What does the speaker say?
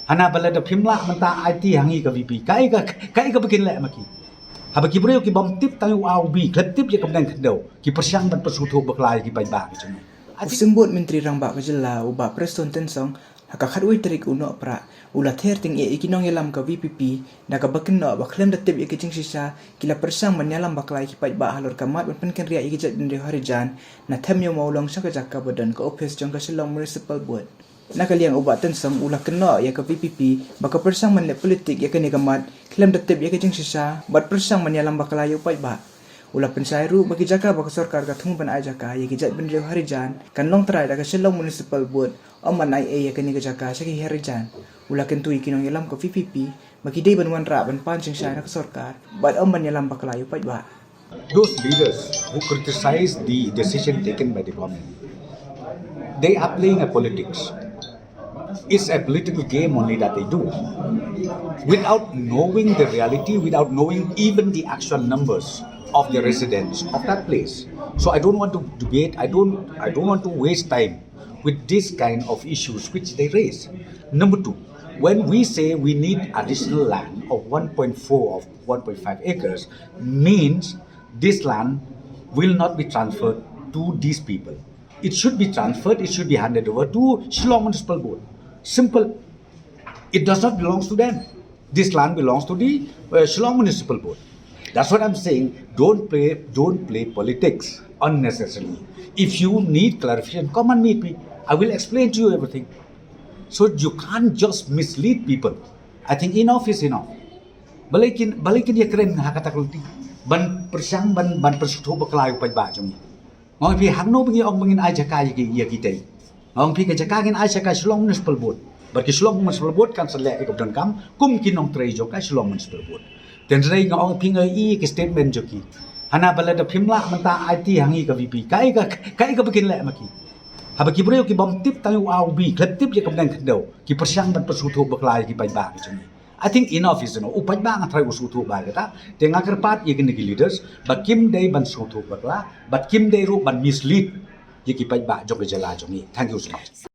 Hana balada phimla manta IT hangi ka VP kai ka bikin le maki. Haba ki breu ki bom tip tayu au bi klep tip je kamdan khdau ki persyang ban persutu baklai ki bai ba ki chumi. Usimbut Menteri Rangba Kajela uba Preston Tensong haka khadui tarik uno pra ula ther ting e ikinong yalam ka VPP na ka bakin no baklem datib ikiching sisa kila persang manyalam baklai ki pai ba halor kamat pen ken ria ikijat dende harijan na thamyo maulong sa ka jakka badan ka office jong ka Shillong Municipal Board nakaliang uba Tensong ula keno ya ka VPP baka persang manle politik ya kani kamat klem datib ikiching sisa bat persang manyalam baklai pai ba ulah pensairu bagi jaka baka sarkar ka thung ban ajaka ya gijat ben harijan kan long trai daga Shillong Municipal Board oman ai ya kani ka jaka sa harijan ulah kentu ikinong yalam ka VPP bagi day banwan ra ban pan sing na ka sarkar but oman yalam baklayo pai ba. Those leaders who criticize the decision taken by the government, they are playing a politics. It's a political game only that they do, without knowing the reality, without knowing even the actual numbers of the residents of that place. So I don't want to debate. I don't want to waste time with this kind of issues which they raise. Number two, when we say we need additional land of 1.4 of 1.5 acres, means this land will not be transferred to these people. It should be transferred. It should be handed over to Shillong Municipal Board. Simple. It does not belong to them. This land belongs to the Shillong Municipal Board. That's what I'm saying. Don't play politics unnecessarily. If you need clarification, come and meet me. I will explain to you everything. So you can't just mislead people. I think enough is enough. Balikin dia keren hakata kulti. Ban persyang ban persutu baklay upay ba jumi. Ngong pi hangno bengi ong bengin aja kaya ki iya kita. Ngong pi ka jakagin aja ka Shillong Municipal Board. Barki Shillong Municipal Board kan selek ikop dan kam kum kinong trejo ka Shillong Municipal Board. Dan ray ngong pi ngai ki statement joki. Hana balada phimla manta IT hangi ka VP kai ka bikin le maki. Haba ki breu ki bom tip tayu au bi klep tip je kamdan khdau ki persyang ban persutu baklai ki bai ba ki chumi. I think enough is enough. Upay ba nga try usutu ba kita? Tenga kerpat ye kini leaders, but kim day ban sutu bakla, but kim day ru ban mislead ye ki pai ba jong ke jala jongi. Thank you so much.